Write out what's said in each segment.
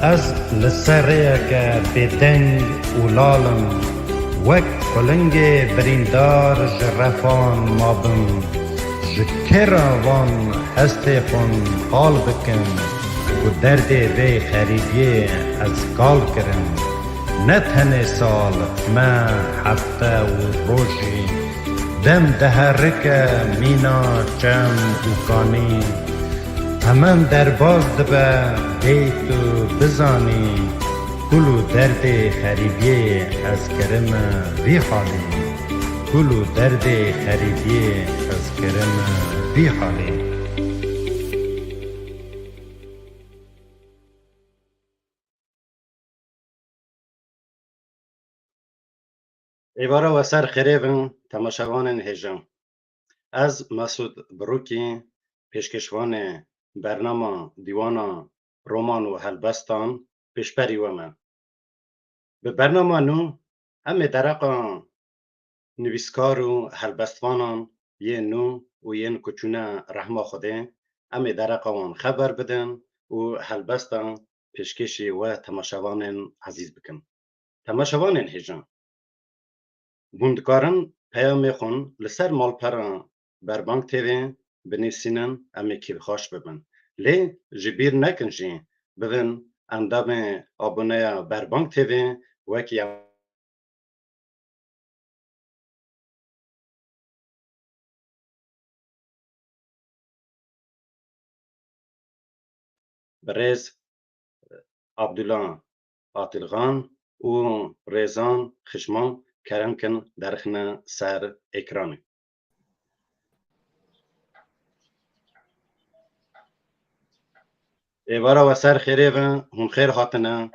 از لسریک بدنگ اولالم وک قلنگ بریندار جرفان مابم جکراوان هسته خون حال بکن و درد وی خریبیه از کال کرم نه تنه سال ما هفته و روشی دم دهرک مینا چم دوکانی همان در باز دبه بیت و بزانی کلو درد خریبیه از کرم وی حالی کلو درد خریبیه از کرم وی حالی. ایوارا و سر خریبن تماشاوان هجان از مسعود بروکی پیشکشوان برنامه دیوان رمان و هلبستان پیشبری ومن به برنامه نو همه درقا نویسکار و هلبستوانان یه نو و یه کچونه رحمه خوده همه درقا خبر بدن و هلبستان پیشکشی و تماشاوان عزیز بکن. تماشاوان هجان گوندکارن پیام خون لسر مالپران بربانک تیوی بنویسینن امی کیف خوش ببن لی جبیر نکن جی ببن اندام آبونه بربانک تیوی وکی برز عبدالله عاطلغان و ریزان خشمان کرم کن درخنا سر اکرانی. ایوارا و سر خیره و هم خیر هاتنه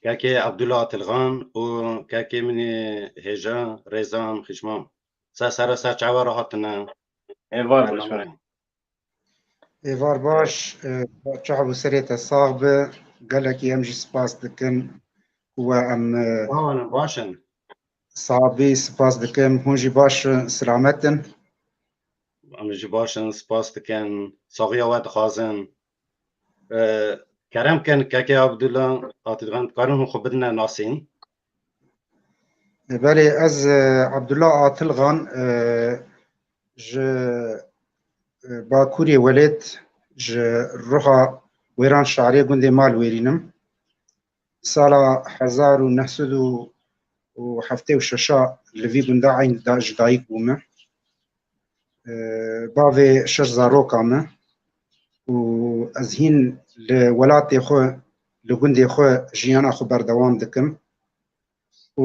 که عبدالله عاطلغان و که منی هجا ریزان خشمان سر چوار هاتنه. ایوار باش برای ایوار باش چه بسریت صاحب قالك يمشي سپاس دکن و ام باشن صحابي سپاس دکم هونجي باش سلامتن امجی باشن سپاس دکن ساقی آوات خازن کرم کن که عبدالله عاطلغان کارن هم خوب بدن ناسین بله از عبدالله عاطلغان ج باکوری ولد ج روحا ویران شعری گنده مال ویرینم سالا 1976 لوی گنده عین دا جدایک بومه باوی شش زاروکامه و از هین لولاتی خو لگنده خو جیانا خو بردوام دکم و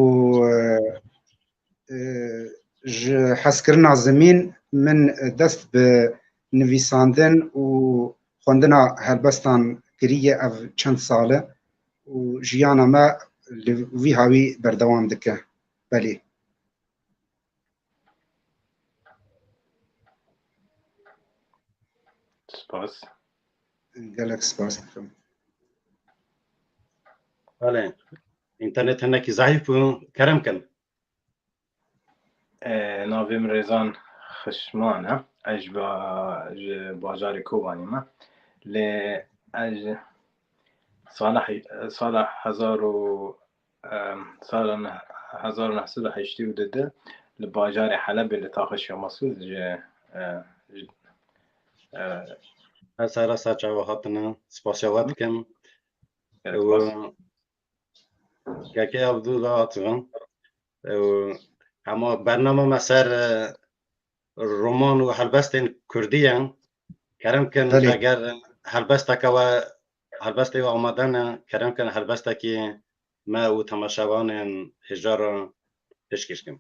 حس کرنا زمین من دست به نویساندن و خوندنا هلبستان کریه او چند ساله و جیانا ما وی هاوی بردوام دکه. بله سپاس گلک سپاس دکم. بله اینترنت هنکی ضعیف و کرم کن ناویم ریزان خشمانه اج باجار کوبانی ما لی اج سال 1982 لباجار حلب اللي تاخش مسعود سر چوار هاتنه سپاسیوات کم و که عبدالله عاطلغان اما برنامه مسر رمان و هلبست کردی هم کرم کن اگر هلبست که و هلبست و آمدن کرم کن هلبست که ما و تماشاوان هجار پیشکش کم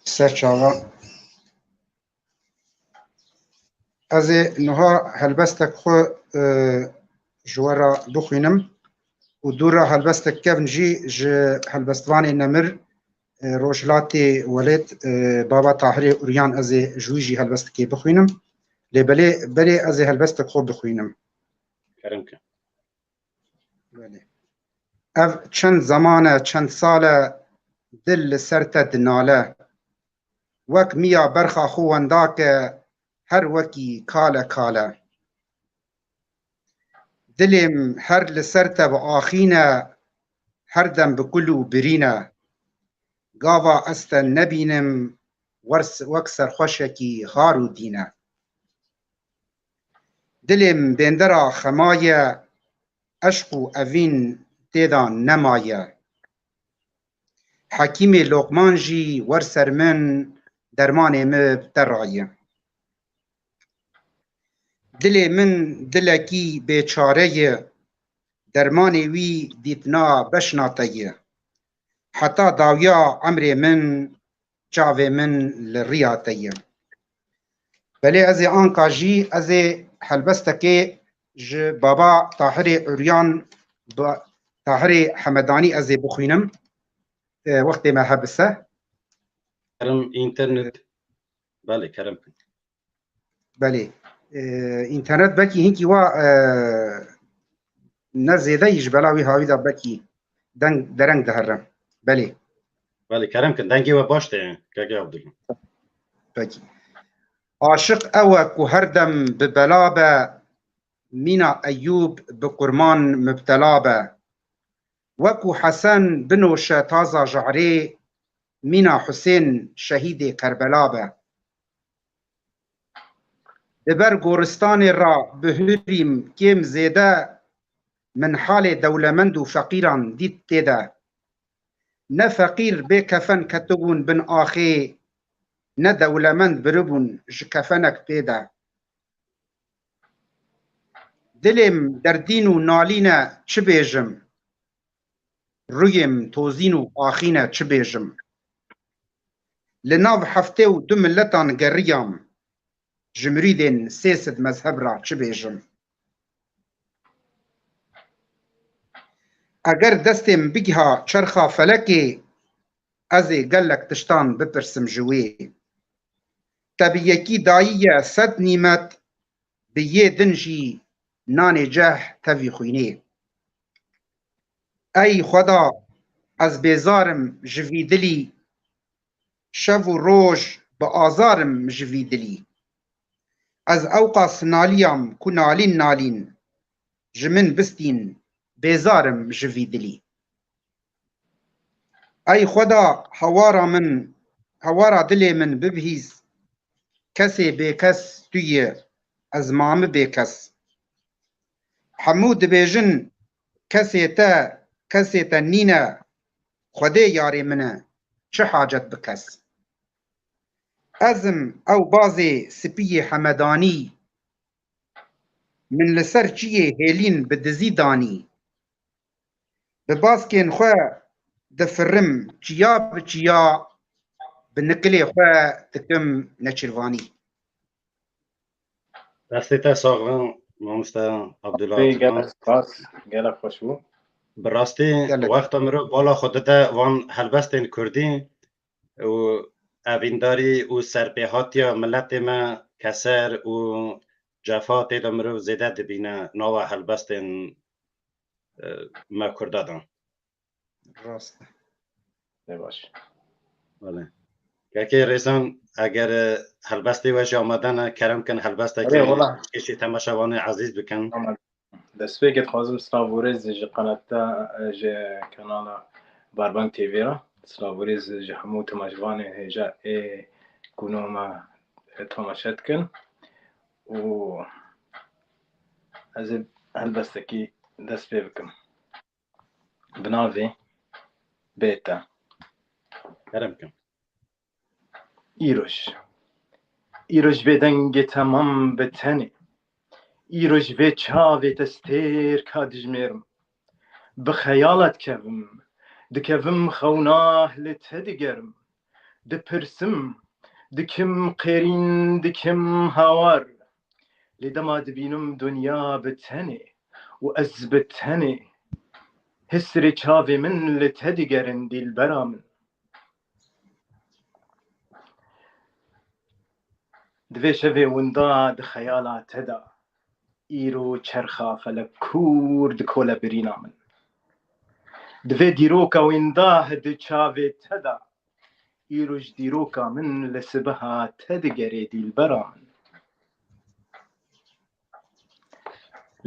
سر چاوا از نها هلبستک خو جوارا بخوینم و دورا هلبستک کفنجی ج هلبستوانی نمر روشلاتی ولد بابا طاهری اوریان از جویجی هلبستکی بخوینم بله از هلبستک خو بخوینم کرم کن بله اف چند زمانه چند ساله دل سرت دناله وک میا برخا خو ونداک هر وکی کاله کاله دلم هر لسرته و آخینه هر دم بکلو برینه گاوا است نبینم وەک سەرخۆشێکی غار و دینە دلێم بێندەرا خەمایە عەشق و ئەڤین تێدا نەمایە حەکیمێ لۆقمان ژی وەرسەر من دەرمانێ مە بدەڕایە dilê min dilekî bêçare ye dermanê wî dîtina beşna te ye heta dawiya emrê min çavê min li rîya te ye belê ez ê anka jî ez ê helbestekê ji baba Tahirê Uryan Tahirê Hemedanî ez ê bixwînim wextê me hebise kerem internet belê kerem belê internet bekî hinkî wa ne zêde ji bela wî havî da bekî dereng dihere belê belê kerem kin dengê we baş tê keke Abdullah pekî aşiq ew e ku her dem bi bela be mîna Eyyûb bi qurman mübtela be wekû Hesen binoşe taza jehrê mîna Husên şehîdê Kerbela be diber goristanê ra bihûrîm kêm zêde min halê dewlemend û feqîran dît têde ne feqîr bê kefen ketibûn bin axê ne dewlemend biribûn ji kefenek pêde dilêm derdîn û nalîne çi bêjim rûyêm tozîn û axîne çi bêjim li nav heftê û du milletan geriyam ji mirîdên sê sed mezheb ra çi bêjim eger destêm bigiha çerxa felekê ez ê gelek tiştan bipirsim ji wê tebiyekî dayiye sed nîmet bi yê din jî nanê ceh tevî xwînê ey xweda ez bêzarim ji vî dilî şev û roj bi azarim ji vî dilî ez ewqas nalîyam ku nalîn nalîn ji min bistîn bêzarim ji vî dilî ey xweda hewara dilê min bibihîz kesê bêkes tu yê ez mamê bêkes hemû dibêjin kesê te nîne Xwedê yarê min e çi hacet bi kes ezim ew bazê spiyê Hemedanî min li ser çiyê hêlîn bi dizî danî bi baskên xwe difirim çiya bi çiya bi nikilê xwe dikim neçîrvanî destê te saxan mamoste Abdullah gelek spas gelek xweş bû bi rastî wexta mirov bala xwe dide van helbestên Kurdî û evîndarî û serpêhatiya milletê me keser û cefa tê de mirov zêde dibîne nava helbestên me Kurda dan rast baş belê kekê rêzan eger helbestê we jî amade ne kerem kin helbestekî kişî temaşevanê ezîz bikin destpêkê dixwazim Slavûrêz ji qenata ji kanala Barbank TV ra Slavûrêz ji hemû temaşevanên hêja ê gûno me temaşe dikin û ez ê helbestekî dest pê bikim bi navê bê te kerem kin îroj vê dengê temam bi tenê îroj vê çavê te stêr ka dijmêrim bi xeyalet dikevim xewnah li te digerim dipirsim dikim qêrîn dikim hawar lê dema dibînim dunya bi tenê û ez bi tenê hisrê çavê min li te digerin dîlbera min divê şevê winda di xeyala te de îro çerxa felek kûr dikole birîna min divê dîroka winda di çavê te de îro ji dîroka min li sibeha te digerê dîlbera min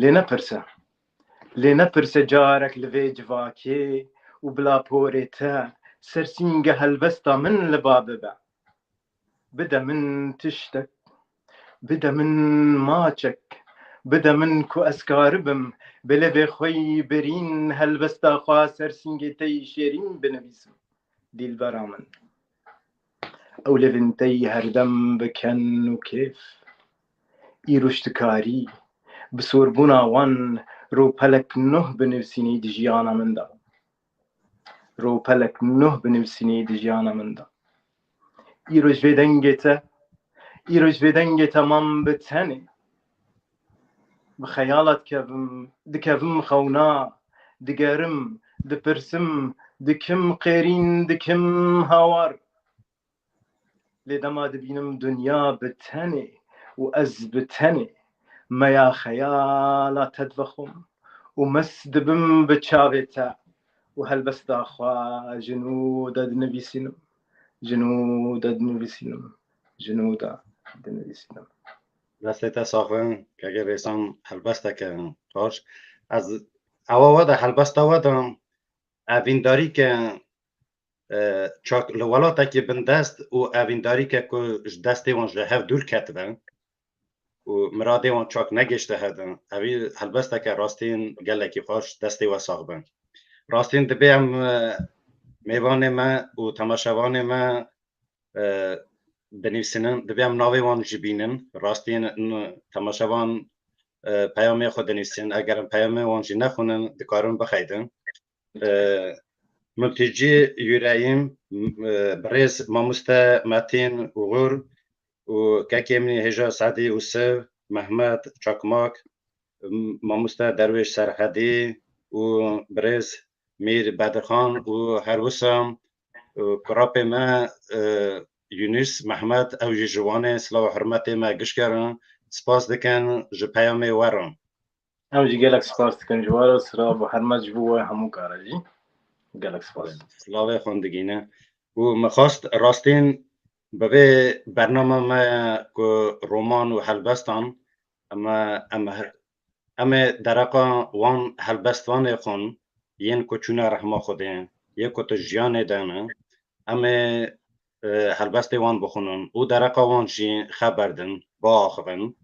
lê nepirse لێ نەپرسە جارێک لەوێ جڤاکێ و بلا پۆرێتە سەرسینگە هەلبەستا من لە با ببە بدە من تشتێک بدە من ماچێک بدە من کو ئەسکارە بم بە لەوێ خۆی برین هەلبەستا خوا سەرسینگێتەی شێرین بنەویسم دیلبەرا من ئەو لەڤنتەی هەردەم بکەن و کێف ئیروشتکاری بسۆربوونا وان ڕۆپەلەک نۆه بنووسینی دژیانە مندا ڕۆپەلەک نۆه بنووسینی دژیانە مندا ئیرۆژ vê dengê mam bi tenê bi xeyalat dikevim xewna digerim dipirsim dikim qêrîn dikim hawar lê dema dibînim dunya bi tenê û ez bi tenê meya xeyala te divexwim û mes dibim bi çavê te û helbesta xwe ji nû de dinivîsînim ji nû de dinivîsînim ji nû de dinivîsînim دستت ساخن که اگر ایسان هلبسته که خوش از اواوا ده هلبسته و ده اوینداری که چاک لولاتا که بندست و اوینداری که دستی وان جهف دور کتبه و مرادی وان چاک نگشته هدن اوی هلبسته که راستین گله که خوش دستی و ساخبن راستین دبیم میوان ما و تماشاوان ما بنویسنن دبیم ناوی وان جبینن راستین تماشاوان پیام خود بنویسن اگر پیام وان جی نخونن دکارن بخیدن ملتجی یوراییم برز ماموستا متین اوغور و ککیمنی هجا سعدی اوسف محمد چاکماک ماموستا درویش سرحدی و برز میر بدرخان و هر وسام کراپ ما یونس محمد او جوان سلام و حرمت ما گشکرن سپاس دکن جو پیام ورم هم جی گلک سپاس دکن جوار سلام و حرمت جبو همو کاره جی گلک سپاس سلام خوندگینه و مخواست راستین به برنامه ما که رومان و هلبستان اما درقا وان هلبستان خون ین کچونه رحمه خوده یک کت جیان دانه اما هلبست وان بخونن و درقا وان جی خبردن با آخوان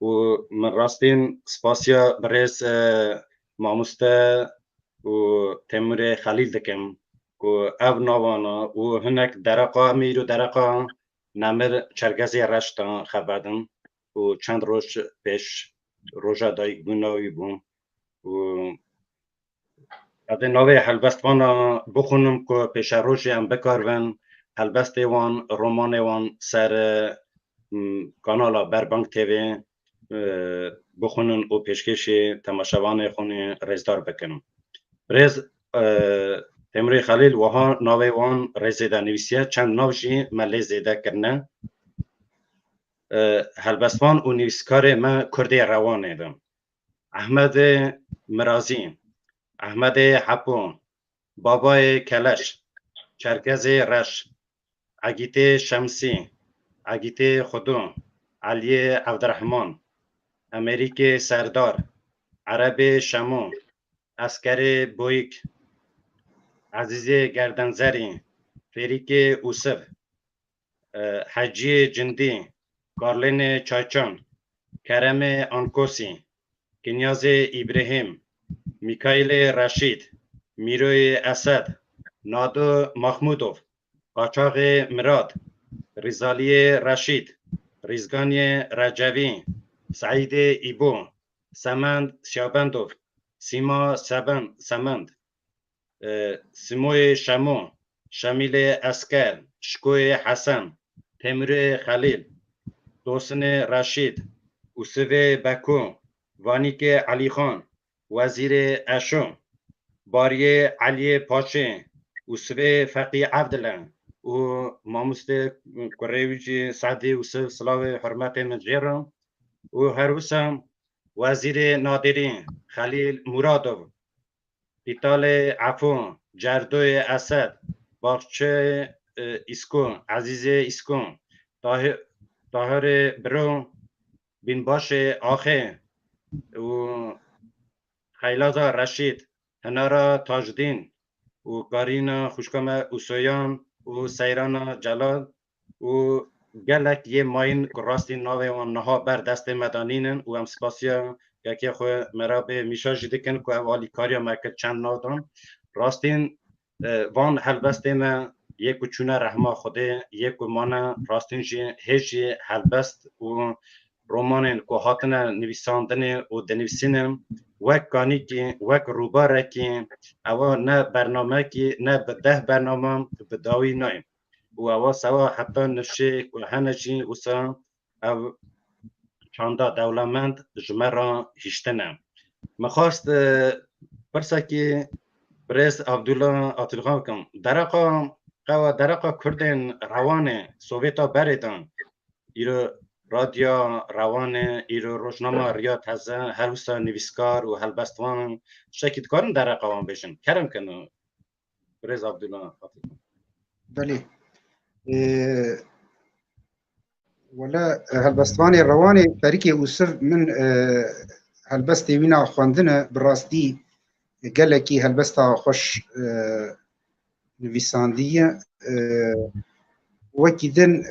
و من راستین سپاسیا برز ماموسته و تیمور خلیل دکم که او نوانا و هنک درقا میرو درقا نمر چرگزی رشتان خبردن و چند روز پیش روژا دایک بوناوی بون و اده نوی هلبست وانا بخونم که پیش روژی هم بکارون هلبست وان رومان وان سر کانالا بربانک تیوی بخونن و پیشکش تماشاوان خونی رزدار بکنن رز تیموری خلیل وها نوی وان رزیده نویسیه چند نوشی ملی زیده کرنه هلبستوان و نویسکار ما کردی روانه دم احمد مرازی احمد حپون بابای کلش چرگز رش عگیت شمسی عگیت خودون علی عبدالرحمن امریک سردار عرب شمون اسکر بویک عزیز گردنزری فریک اوسف حجی جندی کارلین چایچان کرم آنکوسی کنیاز ابراهیم میکایل رشید میروی اسد نادو محمودوف قاچاق مراد ریزالی رشید ریزگانی رجوی سعید ایبو سمند سیابندوف سیما سمند سیموی شمو شمیل اسکر شکوی حسن تیمور خلیل دوسن رشید اوسف بکو وانیک علی خان وزیر اشو باری علی پاشه اوسف فقی عبدالله و ماموست کوریویچ سعدی اوسف صلاح حرمت مجیرم و هروسم وزیر نادری خلیل مرادov ایتال عفو جردوی اسد باغچه اسکون عزیز اسکون طاهر برو بین باش آخه و خیلازا رشید، هنارا تاجدین و کارینا خوشکم اوسویان و سیران جلال و گلک یه ماین که راستی ناوه و نها بر دست مدانینن و هم سپاسیا که خو مرا به میشا جدیکن که اوالی کاریا مکت چند نادان راستین وان هلبسته ما یک چونه رحمه خوده یک مانا راستین جی هجی هلبست و رومانن که هاتن نویساندن و دنویسینن وک کانی که وک روباره که اوا نه برنامه که نه ده برنامه بداوی نایم و اوا سوا حتی نشه که هنجی وسا او چاندا دولمند جمرا هشتنم مخواست پرسا که برز عبدالله آتلغان کن درقا کردن روانه سوویتا بریدن ایرو رادیو روانه ایرو روشنامه ریا تازه هر وسا نویسکار و هلبستوان شکیت کارن درقا وان بشن کرم کنو برز عبدالله آتلغان بله ولا هلبستواني الرواني بريكي وسف من هلبستي وينا خواندنه براستي قالكي هلبستا خوش نویساندیه وکی دن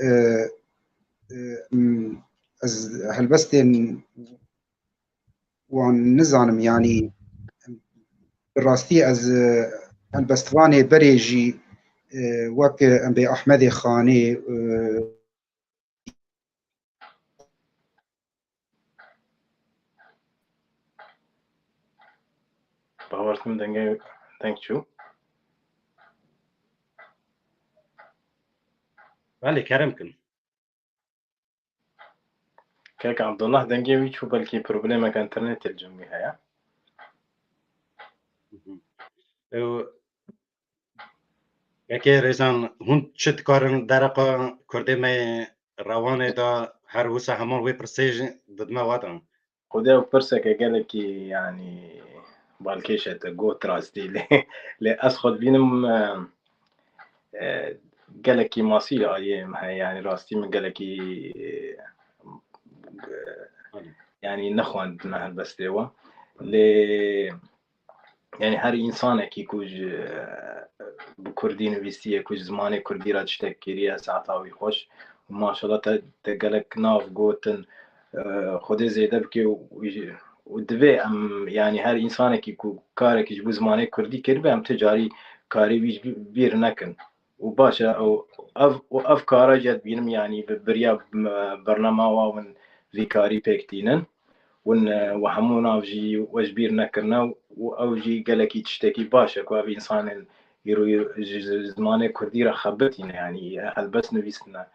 از هلبستن وان نزانم يعني براستي از هلبستواني بريجي وك ام بي احمد خاني باورتم دنگه thank you بله کرم کن كيك عبد الله دنگه ويشو بلكي بروبليمك انترنت الجمعي هيا یکی رزان هون چت کارن درقا کرده می روانه دا هر وسا همان وی پرسیج ددما وادن خدا برسك قالكي يعني بالكيشة قوت راستي لي أسخد بينم قالكي ماصيل أيام هاي يعني راستي من قالكي يعني نخوان مع البستيوة لي يعني هر إنسان كي كوج بكردي نويستيه كوج زماني كردي را تشتكيريه ساعتاوي خوش وما شاء الله تقالك ناف قوتن خودي زيده بكي ودبي ام يعني هر انسان كي كارك يجبو زمانه كردي كربه ام تجاري كاري بيج بير نكن وباشا او افكار جد بينم يعني بريا برنامج ومن فيكاري بيكتينن وهمونا وجي وجبير نكرنا واوجي قالك تشتكي باشا كوا انسان يرو زمانه كردي را خبتين يعني هلبس نويسنا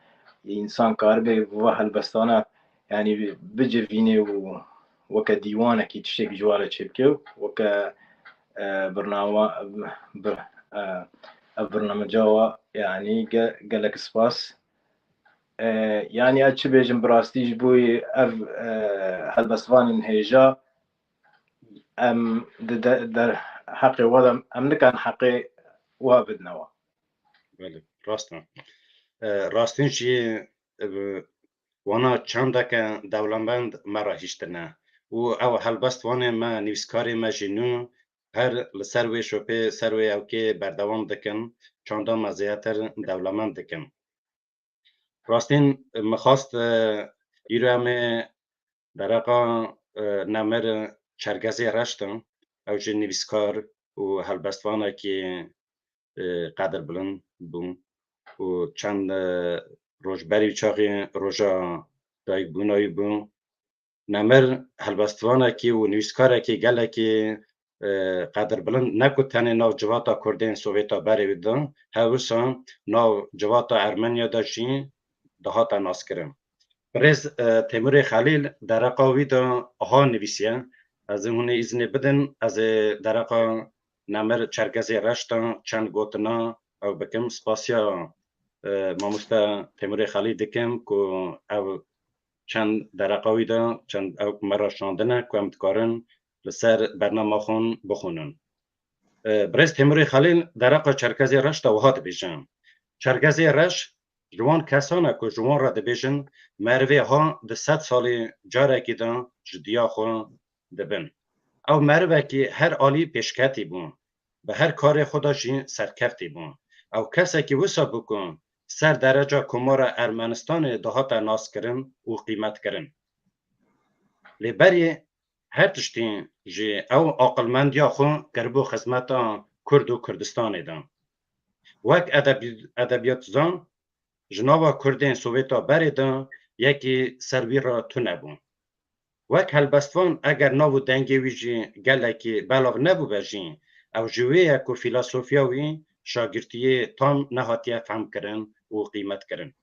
انسان كاربه وهلبستانا يعني بجي فيني وك ديوانه كي تشتكي جواله تشبكه وك برنامج جوا يعني قالك سباس يعني اتش بيجن براستيج بوي هالبسفان هيجا ام در حقي ولا ام نكان حقي وابدنوا بله راستن راستین چی وانا چندک دولمند مرا هیشتنه و او هلبست وانه ما نویسکاری ما جنو هر لسر وی شوپه سر وی او که بردوام دکن چندا مزیتر دولمند دکن راستین مخواست ایرو همه درقا نمر چرگزی رشتن او جه نویسکار و هلبست وانه که قدر بلند بون و چند روزبری چاقی روزا دایک بونایی بون نمر هلبستوانه کی و نویسکاره کی گله کی قدر بلند نکو تنه ناو جواتا کردین سوویتا بری ویدن هاوسان ناو جواتا ارمنیا داشتین دهاتا ناس کرم برز تیمور خلیل درقا ویدا آها نویسیه از اونه ازنی بدن از درقا نمر چرگزی رشتا چند گوتنا او بکم سپاسیا ماموستا تیمور خلیل دکم که او چند درقاوی دا چند او مرا شاندنه که امتکارن لسر برنامه خون بخونن برز تیمور خلیل درقا چرگزی رش دا وحاد بیشن چرگزی رش جوان کسانه که جوان را دبیشن مروی ها ده 100 سالی جاره که دا جدیا خون دبن او مروکی هر آلی پیشکتی بون به هر کار خدا جین سرکفتی بون او کسی که وسا بکن سر درجه کمار ارمنستان دهات ناس کرن و قیمت کرن لبری هر تشتین جی او عقلمندیا خون کربو خدمتا کرد و کردستان دان وک ادبیات زان جناوا کردین سوویتا بریدان یکی سروی را تو نبون وک هلبستوان اگر ناو دنگی ویجی گلکی بلاغ نبو بجین او جویه کو فیلاسوفیاوی شاگرتیه تام نهاتیه فهم کرن و قیمت کرن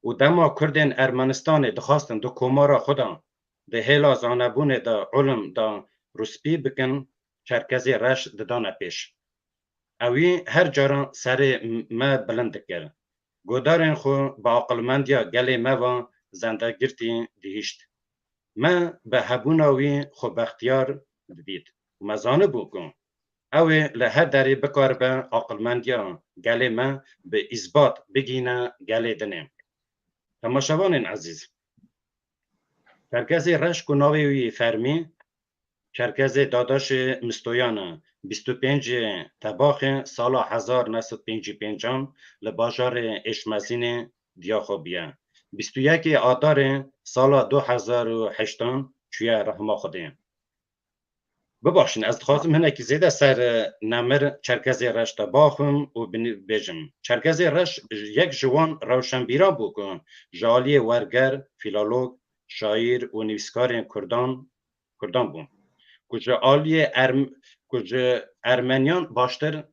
و دما کردین ارمنستان دخواستن دو کمارا خودان ده هلا زانبون دا علم دا رسپی بکن چرکزی رش ددان پیش اوی هر جاران سر ما بلند کرد گودارن خو با عقلمندیا گلی ما زندگیرتی دهیشت ما به هبوناوی خو بختیار دید مزانه بکن اوی لهر داری بکار به عقلمندیا گلی ما به اثبات بگینه گلی دنیم تماشاوان عزیز چرکز رشک و ناوی فرمی چرکز داداش مستویان 25 تباخ سال 1955 لباجار اشمزین دیاخوبیه 21 آدار سال 2008 چویه رحمه خوده بباشین از خواستم هنه که زیده سر نمر چرکز رش تباخم و بیجم چرکز رش یک جوان روشنبیرا بکن جالی ورگر فیلالوگ شاعر و نویسکار کردان بون کجا آلی کجا ارمنیان باشتر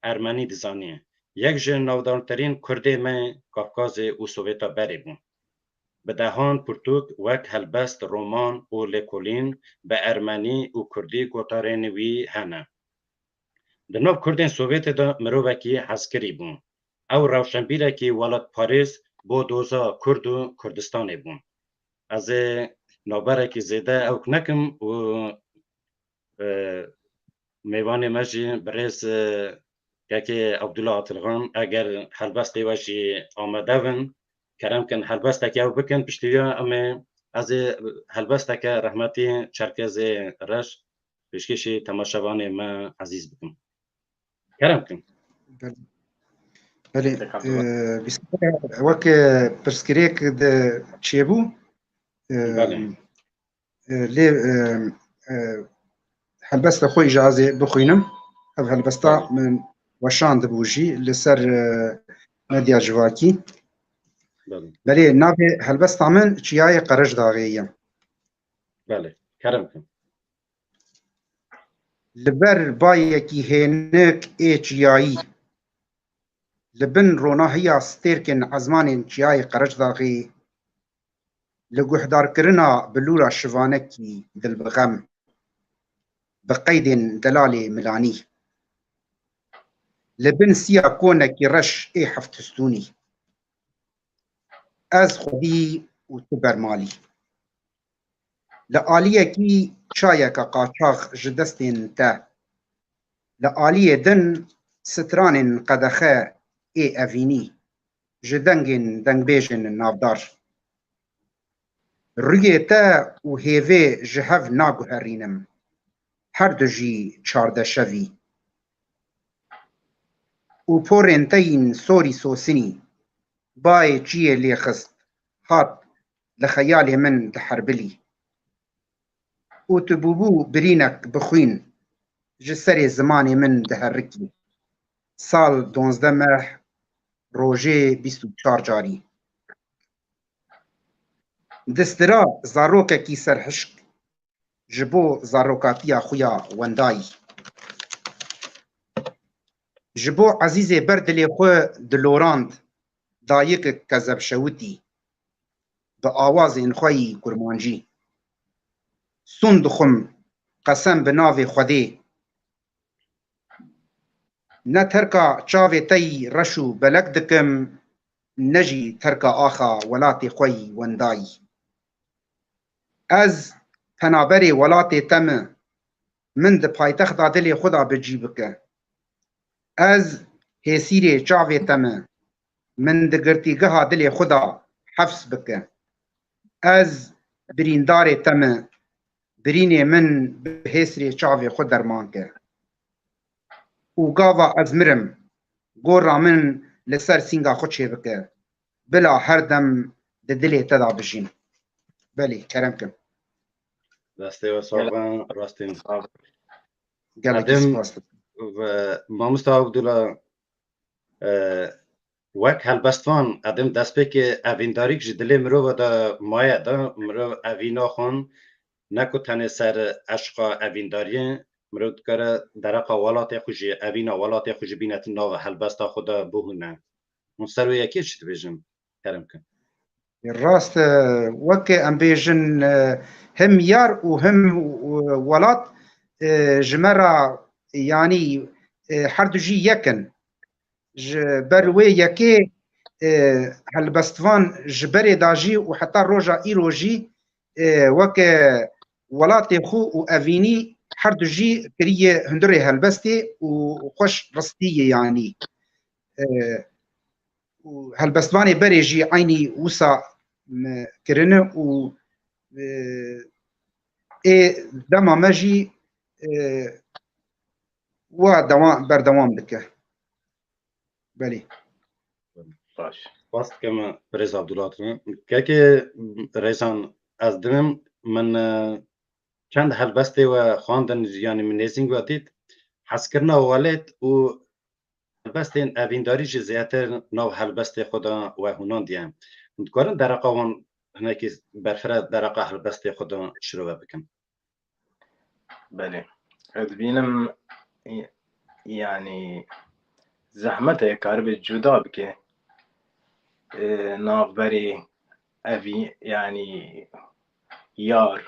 ارمنی دزانیه یک جن نودانترین کرده من کافکاز و سوویتا بری بون به دهان پرتوک وک هلبست رومان و لکولین به ارمنی و کردی گوتارین وی هنه دنو کردین سوویت دا مرووکی حسکری بون او روشنبیره که ولاد پاریس بو دوزا کرد و کردستانی بون از نوبره که زیده او کنکم و میوان مجی برز که عبدالله عطلغان اگر هلبستی وشی آمده ون کرم کن هلبسته که او بکن پشتیویا اما از هلبسته که رحمتی چرکز رش پیشکشی تماشاوان ما عزیز بکن کرم کن بله وک پرسکریک ده چیه بو لی هلبسته خوی اجازه بخوینم او هلبسته من وشاند بوجی لسر مدیا جواکی بله نابه هلبسته من چیای قرش داغیه بله کرم کن لبر بایکی هنک ای چیایی لبن روناهیا سترکن عزمان چیای قرش داغی لگوحدار کرنا بلورا شوانکی دل بغم بقيد دلالي ملاني لبن سيا كونك رش اي حفتستوني از خودي وتبر مالي لآلية كي شايك قاچاق جدستين تا لآلية دن ستران قدخه اي افيني جدنگين دنگ بيجن نافدار روی تا و هیوه جهو ناگوهرینم هر دو جی 14 شوی و پورنتین سوری سوسنی بای چیه لیخست هات لخیال من تحربلی و تبوبو برینک بخوین جسر زمان من دهرکی سال 12 مه روژه 24 جاری دسترا زاروکه کی سرحشک جبو زاروکاتیا خویا وندای جبو عزیز بردلی خو دلوراند دایک کذب شوتی به آواز انخوایی کرمانجی سندخم قسم به ناو خودی نه ترکا چاوی تی رشو بلک دکم نجی ترکا آخا ولاتی خوی وندای از پنابری ولاتی تم من ده پایتخت دلی خدا بجی بکه از هسیری چاوی تم من ده گرتیگه دلی خدا حفظ بکه از بریندار تم برینێ من بهێسرێ چاوێ خۆ دەرمان کرد و گاوا ئەز مرم گۆڕا من لەسەر سینگا خۆ چێ بکە بلا هەردەم di dilê te da bijîn. Belê kerem kim. Destê we sağ ben rastên Gelekî Edim- spas dikim. Mamosta Abdullah wek helbestvan edim destpêkê evîndarîk ji dilê mirova de maye da mirov evîna xwan ne ku tenê ser eşqa evîndariyê mirov dikare dereqa welatê xwe jî evîna welatê xwe jî bînetin nava helbesta xwe de bihûne. Hûn ser wê yekê çi dibêjin kerem kim? ڕاست وەک ئەم بێژن هم یار و هم وڵات ji me re yanî herdû jî yekin ji ber wê yekê helbestvan ji berê da jî û heta roja îro jî weke welatê xwe û evînî herdû jî kiriye hundirê helbestê û xweş ristiyê yanî helbestvanê berê jî aynî wisa kirine û ê dema me jî wa berdewam dike. Belê. باش Bast dikeme Birêz Abdullah kekê rêzan ez dimim min çend helbestê we xwandin yanî min nêzîng we dît hezkirina welêt û helbestên evîndarî jî zêdetir nav helbestê xwe de wehûnandiye. Hûn dikarin dereqa wan hinekî berfireh dereqa helbestê xwe de şirove bikin. بله ez bînim yani zehmetê karibê cuda bike navberê evî yani yar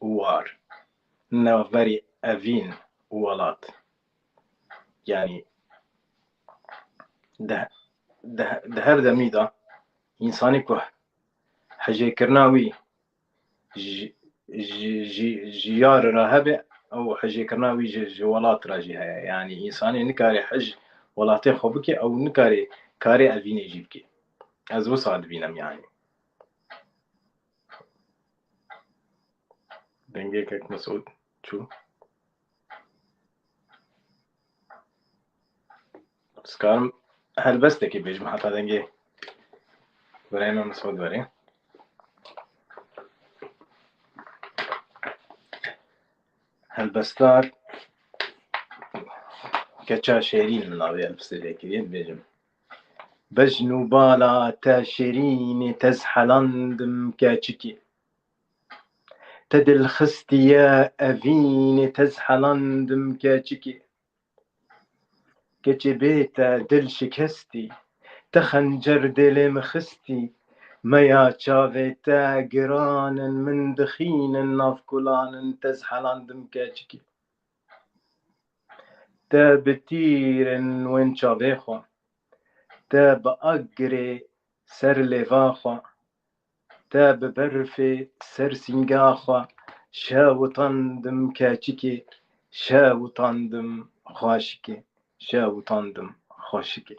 û war navberê evîn û welat yani di her demî de însanî ku hejêkirina wî ji yar re hebe ew hejêkirina wî ji welat re jî heye yani însanî nikarê hej welatê xwe bike ew nikarê karê evînê jî bike ez wisa dibînim yani dengekek Mesûd çû dikarim helbestekê bêjim heta dengê berê me Mesûd werê helbestar keça şêrîn min navê helbestê kiriye dibêjim bejn û bala te şêrînê tez helandim keçikê te dilxistiye evînê tez helandim keçikê keçê bê te dil şikestî te xencer dilê min xistî meya çavê te giranin min dixînin nav kulanin tez helandim keçikê te bi tîrên wên çavê xwe te bi egrê ser lêva xwe te bi berfê ser sînga xwe şewitandim keçikê şewitandim xweşikê şewitandim xweşikê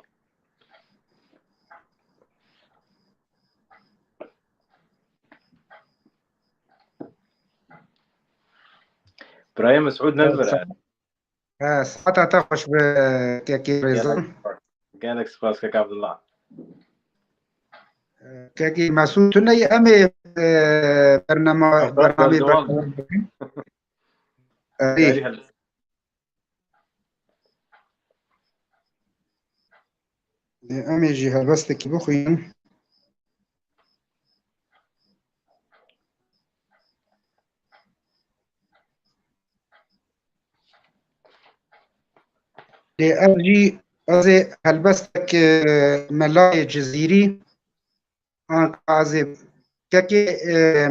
برای مسعود نذبره ساعتا te xweş bi kekê rêzan. gelek spas kek Abdullah Kekê Mesûd tu neyê em ê bername em ê jî helbestekî bixwînin. Lê ev jî ez ê helbestek melayê cizîrî an ez ê kekê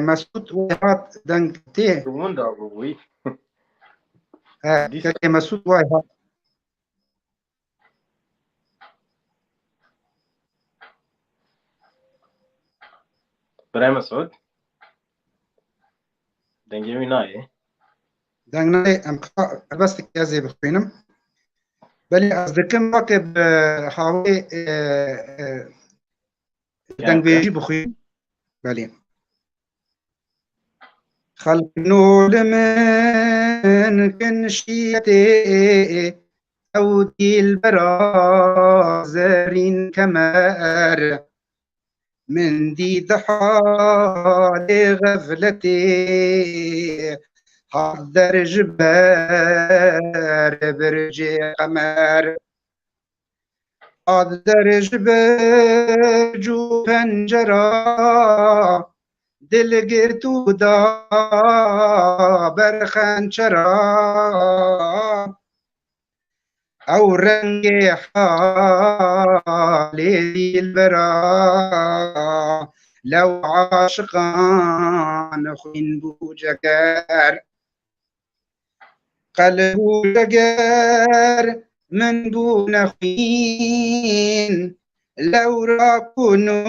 Mesûd wê hat deng tê Bugün da bu kekê Mesûd wê hat برای مسعود دنگی وی نایه deng nayê em helbestekî ez ê bixwînim. Belê ez dikim weke bi havê dengbêjî bixwînim. Belê خلق نول من كنشيتي أودي البرازرين كمار من دي ضحى غفلتي حضر جبار برجي قمر حضر جبار جو پنجرا دل گرتو دا برخنچرا او رنگ حالي البرا لو عاشقان خوين بو جگر قلبو جگر من بو نخوين لو راكنو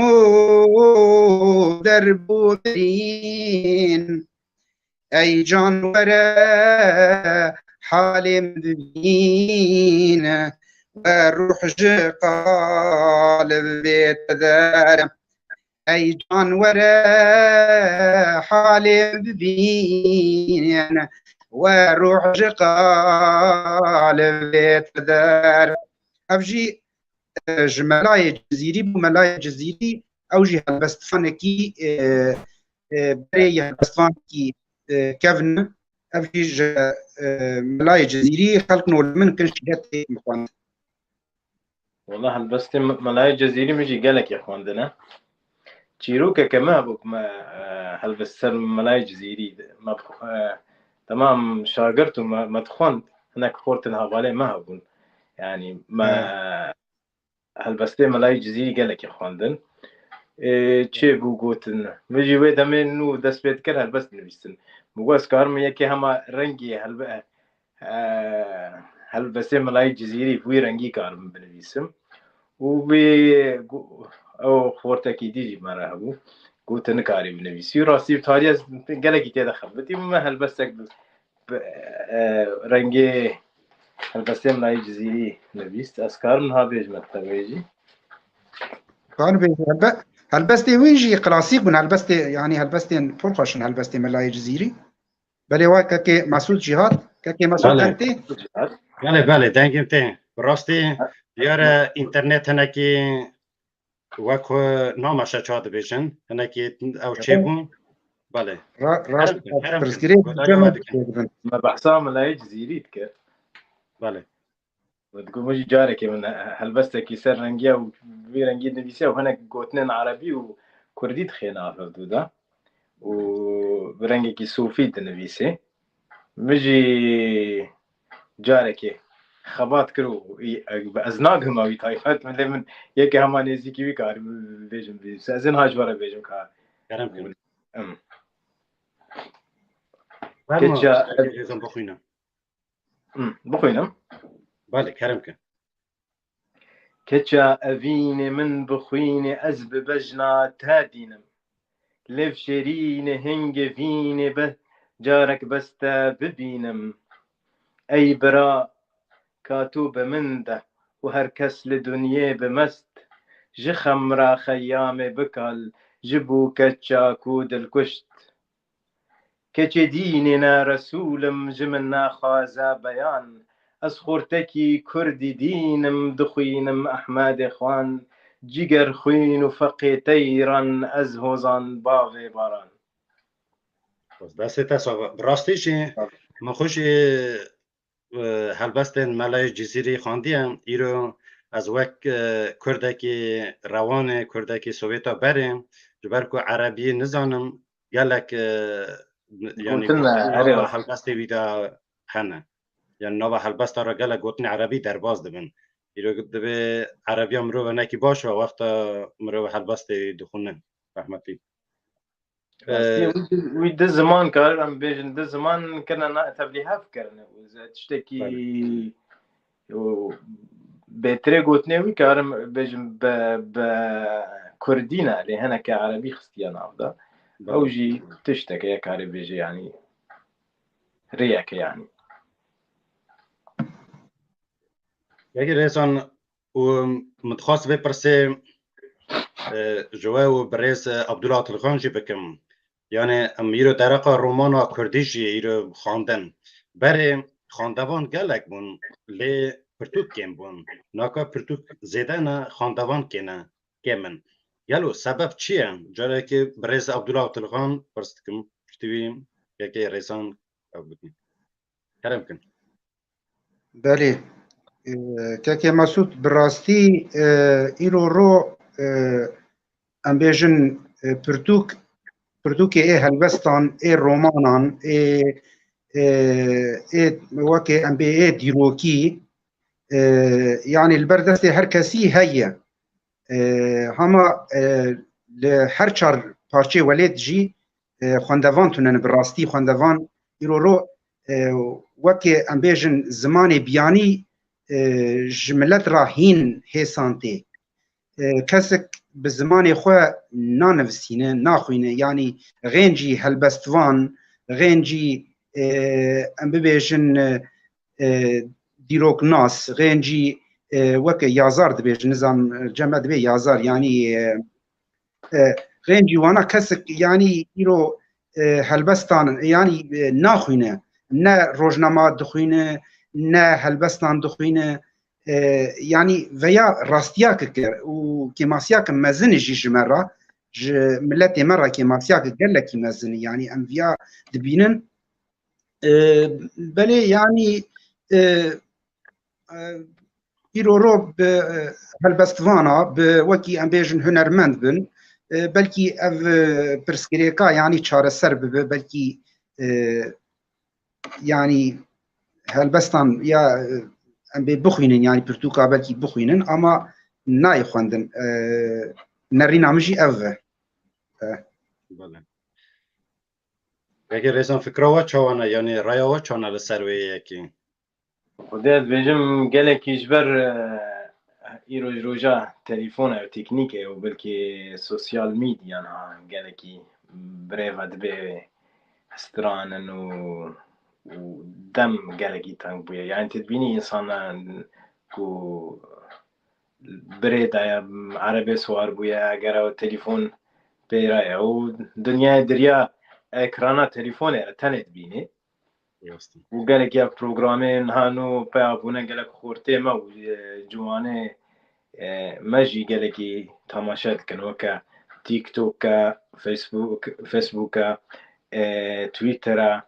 دربو برين اي جانور حالي مبين والروح قالب بيت ذار اي جانور حالي مبين والروح قالب بيت ذار افجي جملاي جزيري بملاي جزيري او جي هالبستفانكي بري هالبستفانكي كفن افجي ملاي جزيري خلق نول من كل شيء مخوان والله هالبست ملاي جزيري مجي قالك يا اخواندنا تشيروكا كما بوك ما هالبست ملاي جزيري ما تمام شاغرتو ما تخوند هناك خورتن هغالي ما هبون يعني ما هالبست ملاي جزيري قالك يا اخواندن چه بو گوتن مجي ويدا منو دست بيت كر هالبست نويستن بوغاس كارم يكي هما رنگي هالبست ملاي جزيري بوي رنگي كارم بنويسم وبي او خورتكي ديجي مرة هبو گوتن كاري بنويسي راسي بتاريا قالك تيدا خبتي ما هالبستك رنگي هالبست ملاي جزيري نويست اسكار من هابيج مكتبيجي كان بي هالبستي ويجي كلاسيك من هالبستي يعني هالبستي فرخشن هالبستي ملاي جزيري بله واكي مسعود جهاد كاكي مسعود انتي بله دنگم تين براستی دیار اینترنت هنکی وکو نامش چاد بیشن هنکی او چه بون بله راست برسكري ما بحسام ملاي جزيري تكر بله وتقول مجي جارك من هالبستك يسر رنجيا وفي رنجي نبيسيا وهناك قوتنين عربي وكردي تخينا في الدودة وبرنجي صوفي تنبيسي مجي جارك خبات كرو ازناقهم او طائفات من يك هما نزيكي بكار بيجم بيس ازن هاج ورا بيجم كار كرم كتشا بخوينا بخوينا بله كرم كن كتشا أفيني من بخويني أزب بجنا تادينم لف شريني هنج فيني به جارك بستا ببينم أي برا كاتوب منده وهركس لدنيا بمست جخمرا خيامي بكال جبو كتشا كود الكشت كتش ديننا رسولم جمنا خازا بيان أسخورتكي كردي دينم دخوينم أحمد إخوان جيجر خوين وفقي تيران أزهوزان باغي باران بس تصاوب براستيشي مخوش هلبستن ملای جزیری خواندیم ایرو از وک کردکی روان کردکی سوویتا بریم جبر که عربی نزانم گلک يعني نوع هلبسته ويدا هنا يعني نوع هلبسته را گله گوتن عربی در باز دبن ایرو دبه عربی مرو نکی باش و وقت مرو هلبسته دخونن رحمتی ويد زمان كان بيجن ده زمان كنا تبليها فكرنا وإذا تشتكي بتري قوتني ويكارم بيجن بكردينا اللي هنا كعربي خستيان عبدا أوجي تشتكي يا كاري بيجي يعني رياك يعني يجي ريسان ومتخصص ببرسي جواو بريس عبد الله الخانجي بكم یعنی ام ایرو درقا رومانا کردی جی ایرو خواندن بره خواندوان گلک بون لی پرتوک کم بون ناکا پرتوک زیده نه خواندوان کنه کمن یلو سبب چیه؟ جاره که برز عبدالله تلخان پرستکم پشتویم که ریسان بودیم کرم کن بله که مسعود براستی ایرو رو ام بیجن پرتوک هلوستان رومانان وكي ام بي اي ديروكي يعني البردست هر كسي هي هما لهر چار پارچه ولید جی خواندوان تونن براستی خواندوان ایرو وكي ام بیجن زمان بیانی جملت راهین هیسانتی کسک به زمان خو نانفسینه ناخوینه یعنی غنجی هلبستوان غنجی ام ببیجن دیروک ناس غنجی وک یازار دبیجن نظام جمع دبی یازار یعنی غنجی وانا کسک یعنی ایرو هلبستان یعنی ناخوینه نه روزنامه دخوینه نه هلبستان دخوینه يعني ويا راستياك وكيماسياك مازن جي مرة ملاتي مرة كيماسياك قال لك مازن يعني انفيا دبينن بلي يعني يرورو هالبستفانا بوكي امبيجن هنرمند بن بلكي اف برسكريكا يعني تشار سرب بلكي يعني هالبستان يا ام بخوینن یعنی پرتوکا بلکی بخوینن اما نای خواندن نرینا مجی اوه بله اگر ریسان فکروا چوانا یعنی رایوا چوانا لسروی یکی خودت بجم گلکی جبر ایروج روژا تلفون او تکنیکه و بلکی سوسیال میدیا گلکی بریفت به استرانن و دم گلگی تنگ بوده یعنی تدبینی انسان کو برید عربی سوار بوده اگر تلفن پیرای و دنیا دریا اکرانا تلفونه تنت بینی و گلگی پروگرامه نهانو پیابونه گلگ خورته ما و جوانه مجی گلگی تماشات کنو که تیک توک فیسبوک تویتر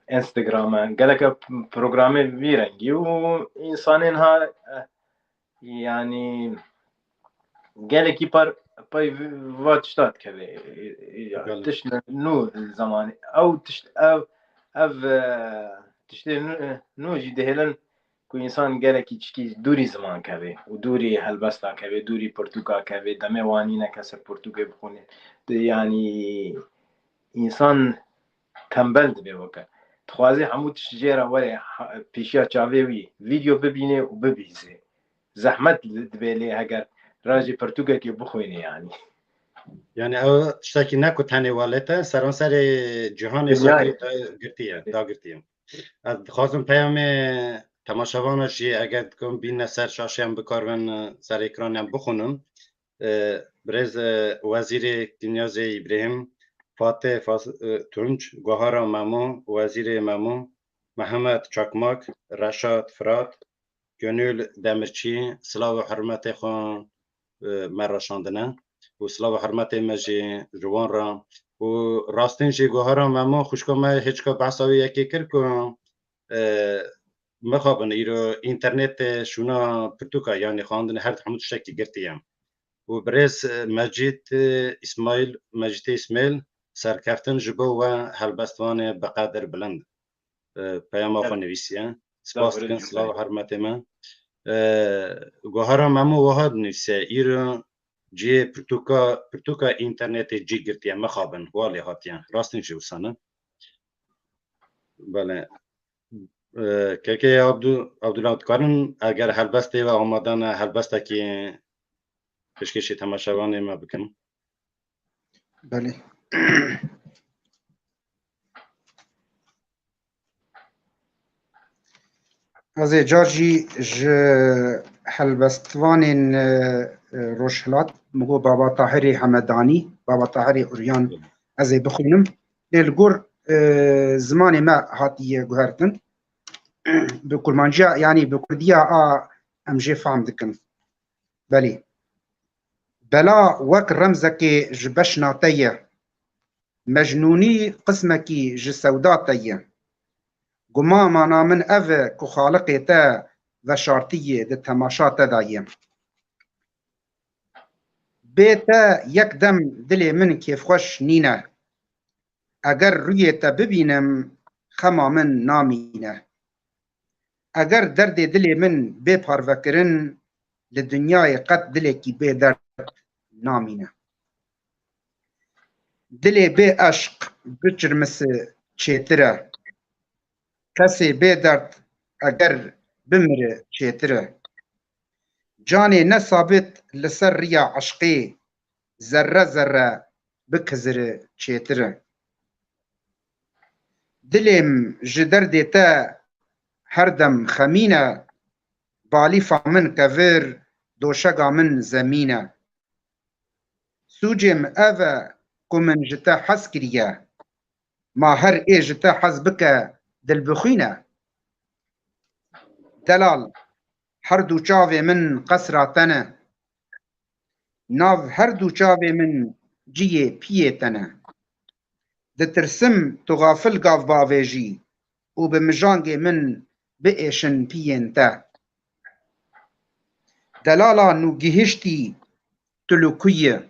انستغرام گلک پروگرام ویرنگی و انسانین ها یعنی گلکی پر پای واتشتات که تشت نو زمانی او تشت او تشت نو جی دهلن کو انسان گلکی چکی دوری زمان که و دوری هلبستا که دوری پرتوکا که دمه وانی نکسر پرتوکا بخونه یعنی انسان تنبل دبی وکه تخوازی همو تشجیره ولی پیشیا چاوی ویدیو ببینه و ببیزه زحمت دبی لی اگر راجی پرتوگه که بخوینه یعنی او تشتاکی نکو تنی والته سرانسر جهان ساکری دا گرتیه خواستم پیام تماشاوانش اگر کم بین سر شاشه هم بکارون سر اکران هم بخونم برز وزیر کنیاز ابراهیم فاتح تونج، گوهرا مامو، وزیر مامو، محمد چاکماک، رشاد فرات، گنول دمرچی، سلاو حرمت خان مراشاندنه و سلاو حرمت مجی جوان را و راستین جی گوهرا مامو خوشکا هیچ که بحثاوی یکی کرد که مخابن ایرو اینترنت شونا پرتوکا یعنی خواندن هر همون شکلی گرتیم و برز مجید اسماعیل سرکفتن جبو و هلبستوان بقدر بلند پیام آخو نویسیه سپاس کن سلاو حرمت من گوهرا ممو وحاد نویسیه ایرو جی پرتوکا اینترنت جی گرتیه مخابن والی هاتیه راستین جی وسانه بله که عبدالله کارن اگر هلبسته و آمادن هلبسته که پشکشی تماشاوانه ما بکنم بله از جارجی هلبستوان روشهلات مگو بابا طاهری حمدانی بابا طاهری اوریان از بخونم للگور زمانی ما هاتی گوهرتن به کرمانجیا یعنی به کردیا امجی فهم دکن بلی بلا وک رمزکی جبش ناتیه مجنونی قسمکی جسوداتیه گما مانا من اوه که خالقی تا و شارتیه ده تماشا تدایه بیتا یک دم دل من کیف خوش نینه اگر روی تا ببینم خما من نامینه اگر درد دل من بی پاروکرن لدنیای قد دل کی بی درد نامینه دل بی عشق بچرمس چیتره کسی بی درد اگر بمره چیتره جانی نثابت لسر ریا عشقی ذره ذره بکزره چیتره دلم جدر دیتا هر دم خمینه بالیفا من کفر دوشگا من زمینه سوجم اوه که من جتا حس کریه ما هر ای جتا حس بکه دل بخینه دلال هر دو چاوه من قصراتنه ناو هر دو چاوه من جیه پیه تنه ده ترسم تو غافل گاف باویجی و به مجانگ من بئشن پیین تا دلالا نو گهشتی تلوکیه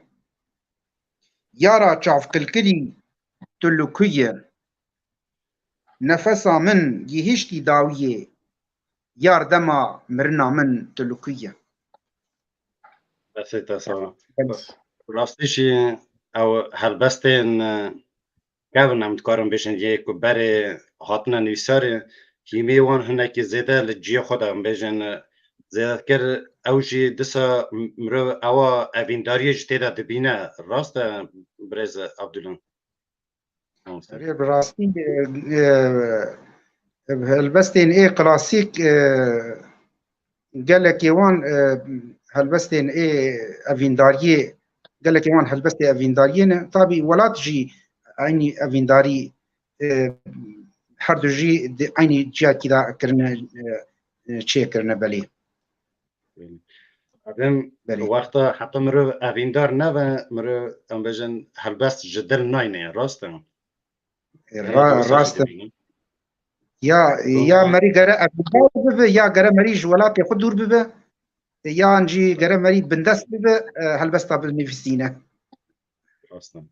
یارا چاف قلقلی تلوکیه نفسا من گهشتی داویه یار دما مرنا من تلوکیه بس تاسا راستیشی او هلبستین گون هم کارم بشن یک بره هاتنا نویساره کیمی وان هنه که زیده لجیه خودم بشن زیده کر اوشی دسا مرو اوا اوینداری جتیده دبینه راست برز عبدالله براستی هلبستین ای کلاسیک قالك يوان هلبستين اي افينداريه قالك يوان هلبستي افينداريين طبي ولا تجي عيني افينداري حردو جي عيني جا كذا كرنا شيء كرنا بلي ادم وقتا حتی مرو افیندار نه و مرو ام بجن هلبست جدل ناینه راستم راست یا مری گره افیندار ببه یا گره مری جولات خود دور ببه یا انجی گره مری بندست ببه هلبستا بالنفسینه راستم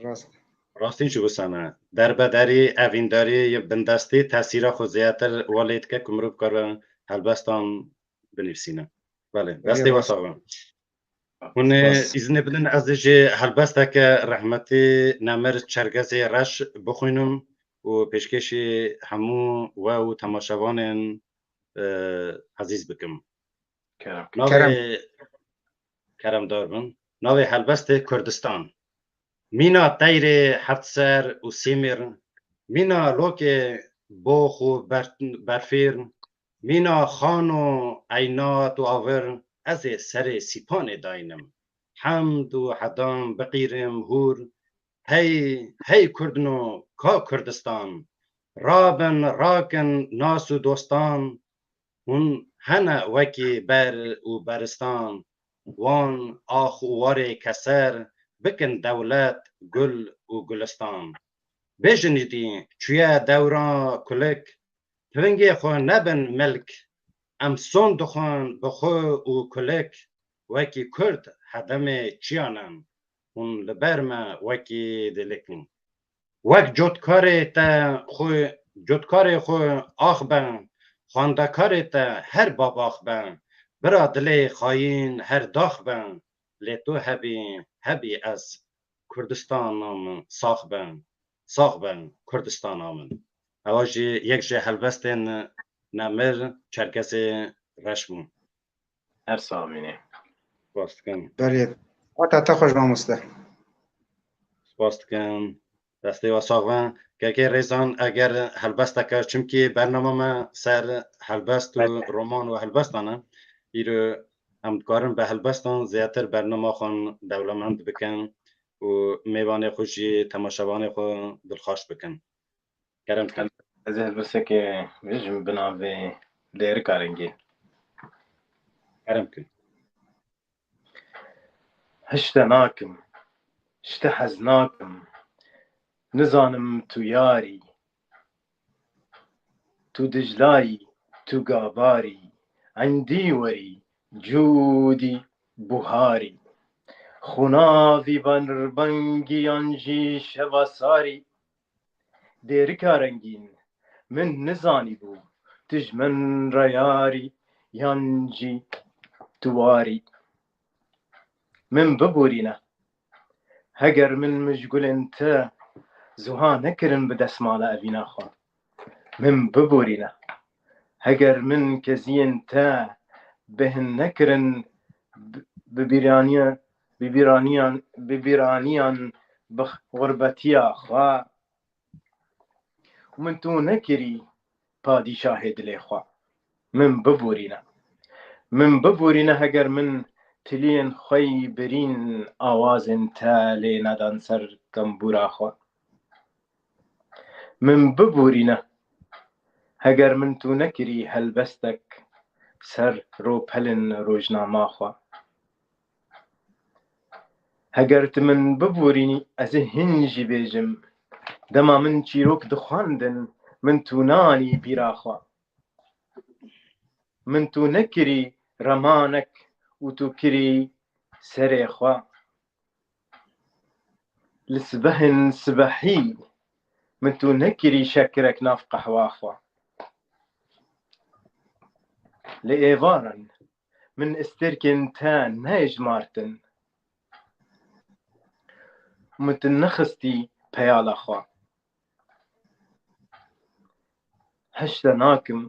راست راستین شو بسانه در بدری افینداری بندستی تاثیر خود زیاتر والید که کمرو بکار هلبستان بنفسینه بله دستی واسه اون izin بدن از جه هلبسته که رحمتی نمر چرگز رش بخوینم و پیشکش همو و تماشاوان عزیز بکم کرم دار بن ناو هلبست کردستان مینا تیر هفت سر و سیمر مینا لوک بوخ و برفیر مینا خان و عینات و آور از سر سیپان داینم حمد و حدام بقیرم هور هی کردنو کا کردستان رابن راکن ناس و دوستان اون هنه وکی بر و برستان وان آخ و وار کسر بکن دولت گل و گلستان بجنیدی چویا دوران کلک تونگی خو نبن ملک ام سون دخان بخو و کلک وکی کرد حدم چیانم اون لبرم وکی دلکن وک جدکار خو آخ بن خواندکار تا هر باب آخ بن برا دل خاین هر داخ بن لیتو هبی از کردستان نام ساخ بن کردستان نامن اواجی یک جه هلبستن نمر چرکس رشمون هر سامینه سپاستکن بله تا خوش بامسته سپاستکن دسته و ساقوان که ریزان اگر هلبست که چمکی برنامه ما سر هلبست و رومان و هلبستانه ایرو همکارم به هلبستان زیادتر برنامه خون دولمند بکن و میوان خوشی تماشاوان خو دلخوش بکن کرم کن از بس که بجم بناوه لیر کارنگی کرم کن هشتا ناکم شتا حزناکم نزانم تو یاری تو دجلایی تو گاباری عندي وري جودي بهاري خناوي بنربنگي انجي شواساري ديركا رنگين من نزاني بو تجمن رياري ينجي تواري من ببورينا هجر من مشغول انت زها نكرن بدسمال أبينا خوا من ببورينا هجر من كزين تا بهن نكرن ببيرانيان بغربتيا خوا ومن تو نكري بادي شاهد لي خوا من ببورينا هجر من تلين خوي برين آواز تا لي ندان سر تنبورا خوا من ببورينا هجر من تو نكري هلبستك سر رو پلن روجنامه خوا هەگەرت من ببورینی ئەزێ هینجی بێژم دەما من چیرۆک دخواندن من توونانی بیراخوا من تو نەکری ڕەمانەک و تو کری سەرێخوا لە سبەهن سبەحی من تو نەکری شەکرێک ناف قەحواخوا لە ئێوارن من ئستێرکێن تا نایژمارتن متن نخستی پیالا خوا هشتا ناکم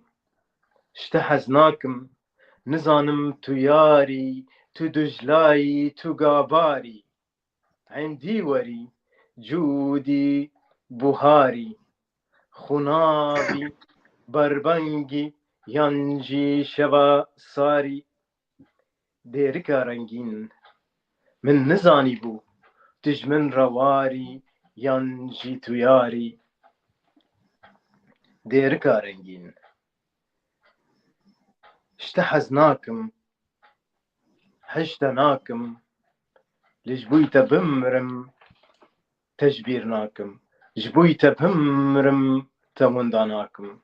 شتا حزناکم نزانم تو یاری تو دجلایی تو گاباری عندي وري جودي بهاري خنابي بربنگي ينجي شوا ساري ديركا رنگين من نزاني بو تجمن رواري ينجي توياري ديركا رنگين اشتحزناكم حشتناكم لجبويت بمرم تجبيرناكم جبويت بمرم تمونداناكم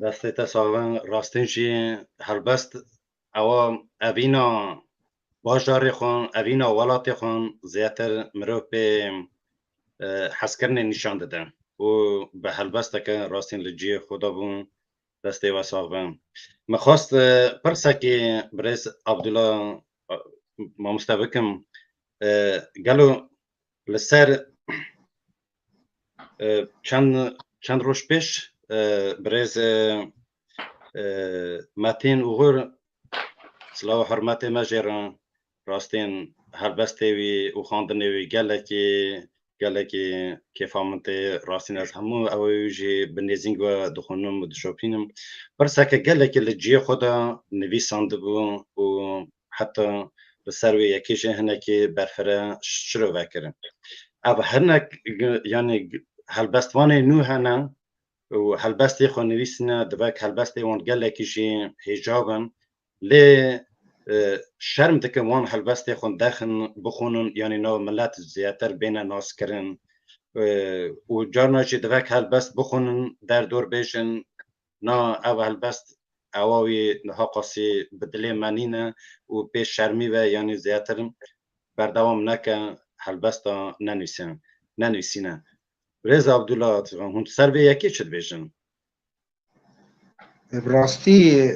دسته تساوان راستین چی هلبست او اوینا باجداری خون اوینا ولات خون زیاتر مرو به حسکرن نشان دادن و به هلبست که راستین لجی خدا بون دسته و ساقبن مخواست پرسه که برز عبدالله ما مستبکم گلو لسر چند روش پیش برز متین اوغور سلاو حرمت مجران راستین هلبسته وی و خواندنه وی گلکی کفامنت راستین از همو اویجی بنیزینگ و دخونم و دشوپینم برسه که گلکی لجی خدا نویسانده بو و حتی بسر وی یکیش هنکی برفره شروع وکرم او هنک یعنی هلبستوانه نو هنه و هلبسته خو نویسنه دوک هلبسته وان گلکیشی حجابن لی شرم دکه وان هلبسته خون داخن بخونن یعنی نو ملت زیاتر بین ناس کرن و جارنا چی دوک هلبست بخونن در دور بیشن نا او هلبست اواوی نها قاسی بدلی منینه و پیش شرمی و یعنی زیاتر بردوام نکه هلبستا ننویسینه رضا عبدالله هون سر به یکی چد بیشن براستی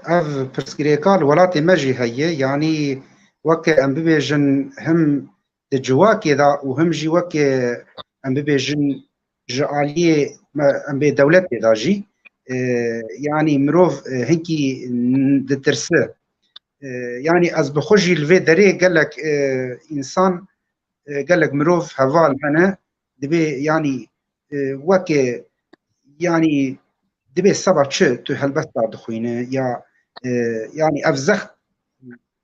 اف پرسکریکال ولاتی مجی هیه یعنی وکه ام ببیجن هم دجواکی دا و هم جی وکه ام ببیجن جعالیه ام به دولت دا جی يعني مروف هنكي دترسه يعني از بخوجي الفي دري قال لك انسان قال لك مروف هفال هنا دبي يعني وكي يعني دبي سبع شو تو هلبست دخوينه يا يعني افزخ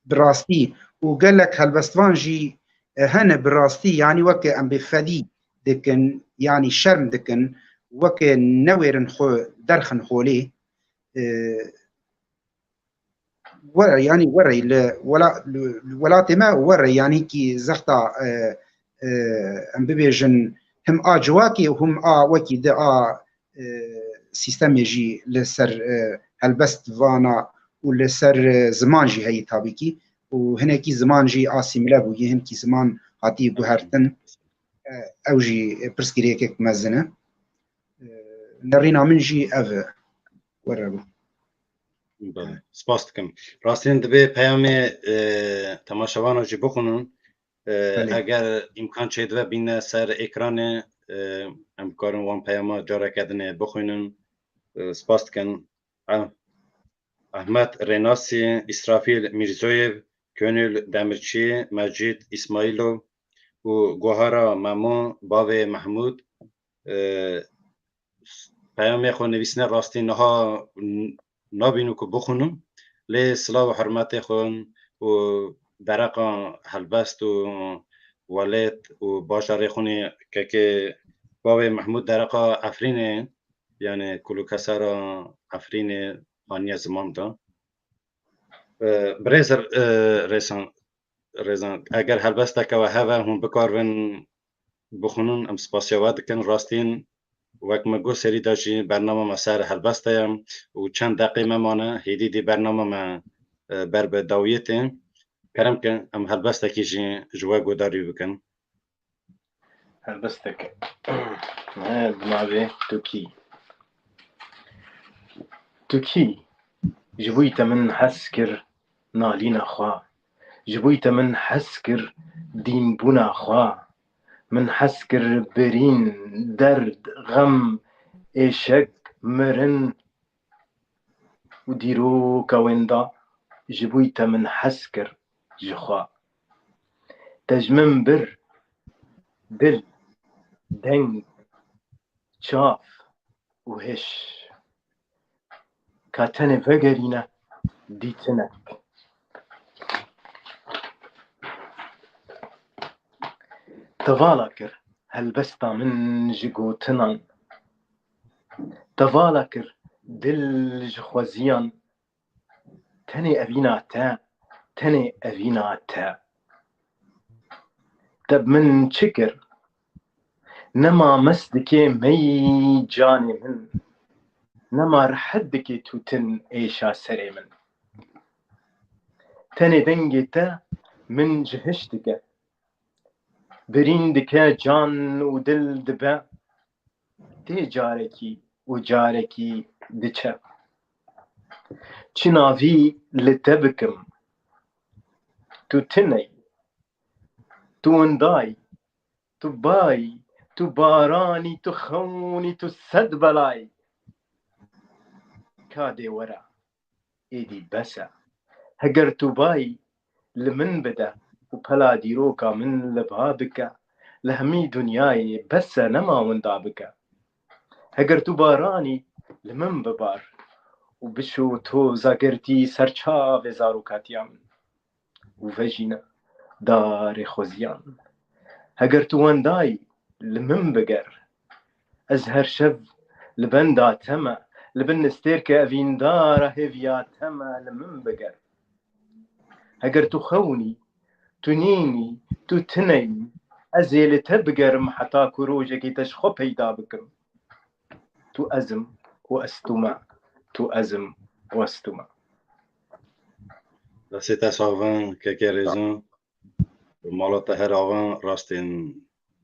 براستي وقال لك هالبستوان جي هنا بالراستي يعني وك ام بفدي دكن يعني شرم دكن وك نوير خو درخن خولي ورا يعني ورا ولا تما ورا يعني كي زختا ام بيجن هم جواكي وهم وكي دا سيستم يجي لسر هالبست فانا ولسر زمان جي هي تابيكي وهنا كي زمان جي سيميلا بو يهم كي زمان هاتي بوهرتن او جي برسكريكك مزنه نرينا من جي اف وربو سپاس دکم. راستین دبی پیام تماشاوان جی بخونن اگر امکان چه دو بین سر اکران امکارن وان پیام جاره کردن بخونن. سپاس دکن. احمد رناسی، اسرافیل میرزویف، کنول دمرچی، مجید اسماعیلو و گوهرا مامون باوی محمود پیام خو نویسنه راستین ها نابینو که بخونم لی صلاح و حرمت خون و درقا هلبست و ولید و باشاره خونی که باوی محمود درقا افرینه یعنی کلو کسارا افرینه آنیا زمان دا بریزر ریزان اگر هلبست که و هوا هم بکارون بخونن ام سپاسیواد کن راستین وقت ما گو سری داشتی برنامه ما سر هلبسته ام و چند دقیقه ممانه هیدی دی برنامه ما بر به داویته کرم کن ام هلبسته کی جوا گوداری بکن هلبسته که بنابه توکی جبویت من حسکر نالین خواه جبویت من حسکر دین بونا خواه من حسكر برين درد غم إشك مرن وديرو كويندا جبويت من حسكر جخوا تجمن بر دل دنگ شاف وهش كاتن فقرينا ديتنك تفالكر هلبستا من جگوتنان تفالكر دل جخوزيان تني أبينا تا تب من شكر نما مسدكي مي جاني من نما رحدكي توتن ايشا سري من تني دنگي تا من جهشتك برین دکه جان و دل دبه دی جارکی و جارکی دچه چی ناوی لتبکم تو تنی تو اندای تو بای تو بارانی تو خونی تو صد بلای کاده ورا ایدی بسه هگر تو بای لمن بده وبلا ديروكا من لبابك لهمي دنياي بس نما وندابك هگر تو باراني لمن ببار وبشو تو زاگرتي سرچا وزاروكاتيان وفجينا دار خوزيان هگر تو ونداي لمن بگر ازهر شب لبندا تما لبن استيرك افين دار هيفيا تما لمن بگر هگر تو خوني تنيني تو تني أزيل تبقر حتى كروجك تشخو بيدا بكم تو أزم وأستمع تو أزم وأستمع C'est à savant quelques raisons مالات هر آوان راستین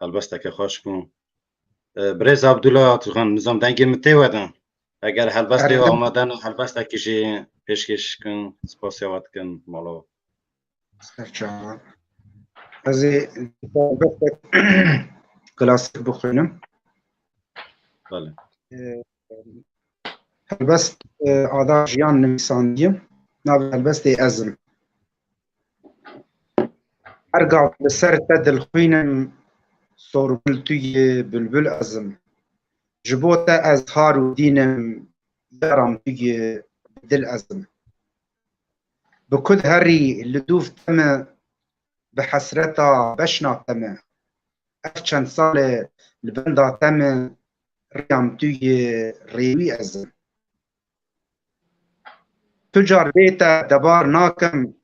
البسته که خوش کن برز عبدالله تخان نظام دنگی متی ودن اگر هلبسته و آمدن و هلبسته کشی پیشکش کن سپاسیوات کن مالا سرچاوان از کلاسیک بخونم بله هلبست آدار جیان نویساندیم ناو هلبست ازم ارجع بسر تدل خوینم صوربل توی بلبل ازم جبوتا از هار و دینم یارم توی دل ازم بكل هري لدوف تم به حسرتا بشناکم اف چند سال لبنداتم ریام توی ریوی ازم تجار بیتا دبار ناکم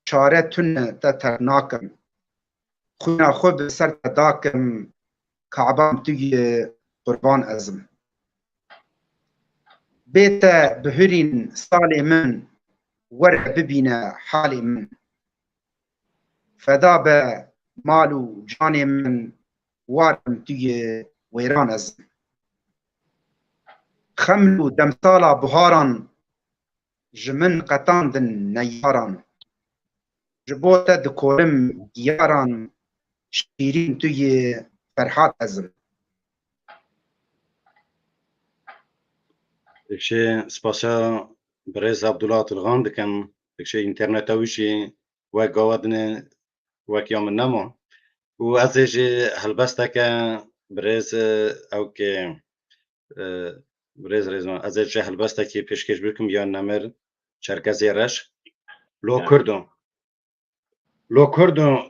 چاره تون تتر ناکم خونا خود سر داکم کعبام توی قربان ازم بیتا بهرین سال من ور ببینه حال من فدا به مال و جان من وارم توی ویران ازم خمل و دمسالا بهاران جمن قطاندن نیاران جبوتا دکورم گیاران شیرین توی فرحات ازم دکشه سپاسا برز عبدالله تلغان دکم دکشه اینترنت اویشی و گوادن و کیام نما و ازش هلبسته که برز او که برز رزمان ازش هلبسته که پیشکش بکم یا نمر چرکزی رش لو کردم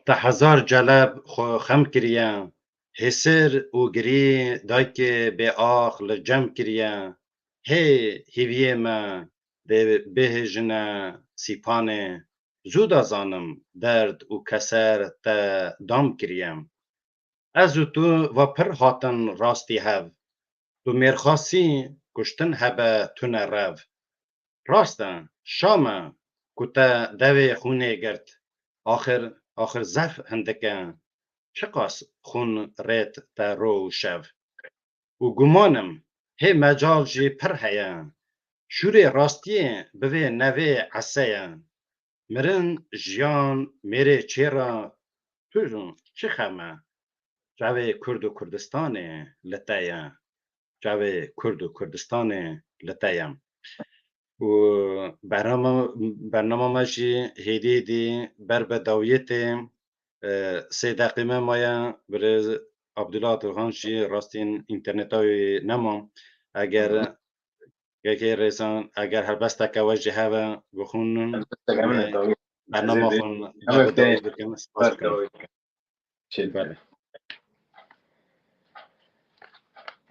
تا هزار جلب خم کریه حسر و گری دای که به آخل جمع کریه هیویه ما ده بهجنه سیپانه زود ازانم درد و کسر تا دام کریم از تو و پر هاتن راستی هف تو میرخاسی کشتن هبه تو نرو راستن شامه کتا دوی خونه گرد آخر زف هندکه چقاس خون ریت تا رو شو و گمانم هی مجال جی پر هیا شوری راستی بوی نوی عسیه مرن جیان میره چیرا توژون چی خمه جاوی کرد و کردستان لطایه جاوی کرد و کردستان لطایه و برنامه ماشی هیدی دی بر بداویت 3 دقیقه مایا برای عبدالله تلغان شی راستین اینترنت های نما اگر یکی رسان اگر هر بسته که وجه هوا بخونن برنامه خون بداویت بکنم سپاس کنم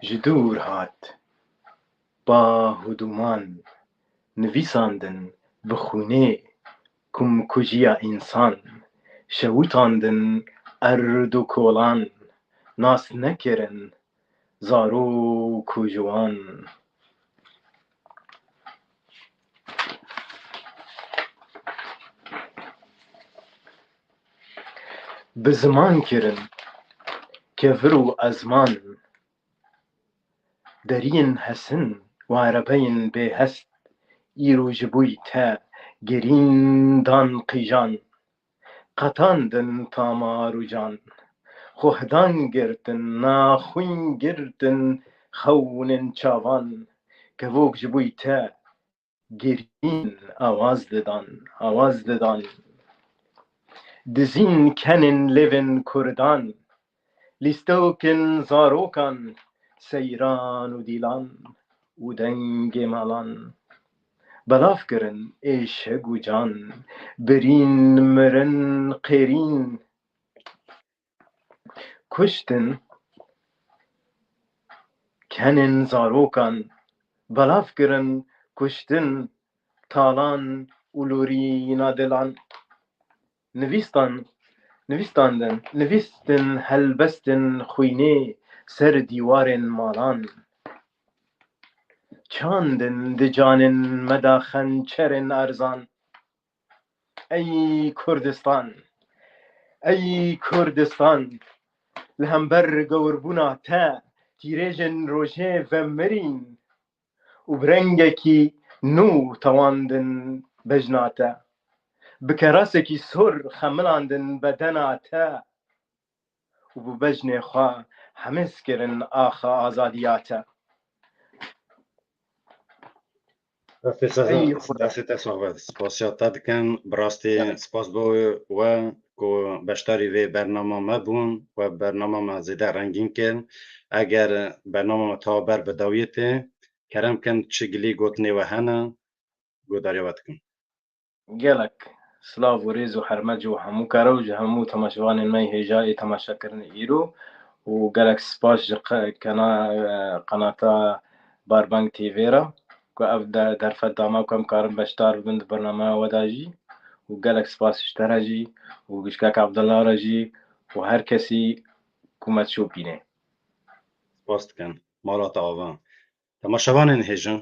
جدور هات با هدومان نویساندن بخونه کم کجیا انسان شوتاندن ارد و کولان ناس نکرن زارو کجوان به زمان کرن که ورو ازمان درین حسن و عربین به هست ایرو جبوی تا گرین دان قیجان قطاندن تامارو جان خوهدان گرتن ناخوین گرتن خونن چاوان که وک جبوی تا گرین آواز ددان دزین کنن لیون کردان لیستوکن زاروکان سیران و دیلان و دنگ مالان بلاف کرن عشق و جان برین مرن قیرین کشتن کنن زاروکان بلاف کرن کشتن تالان اولورینا دلان نویستن هلبستن خوینه سر دیوارن مالان چاندن دجانن مدا خنچرن ارزان ای کردستان لهمبر گوربونا تا تیریجن روژه و مرین و برنگکی نو تواندن بجناتا بکراسکی سر خملاندن بدناتا و ببجن خواه همس کرن آخا آزادیاتا دست صحبت سپاسیاتا دکن براستی سپاس بو و که بشتاری وی برنامه ما بون و برنامه ما زیده رنگین کن اگر برنامه ما تا بر بداویت کرم کن چگلی گوتنی و هنه گوداری وقت کن گلک سلااو و ڕێز و حرمەج و هەموو کارە و هەموو تەماشەوانên me hêjayê temaşakirin îro û gelek spas ji qenata Barbank TV re ku ev derfet dama ku em karin beşdar bibin di bernameya we de jî û gelek spas ji te re jî û gişkek Ebdullah re jî û her kesî ku me çû bîne. Spas dikim mala te ava. Temaşevanên hêjin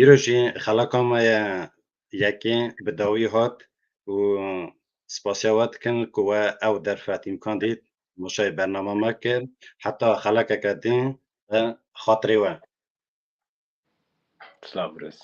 îro jî xeleka me ye yekê bi dawî hat û spasiya we dikin ku we ew derfet îmkan dît temaşayê bername me kir heta xelekeke din bi xatirê we. Silav û rêz.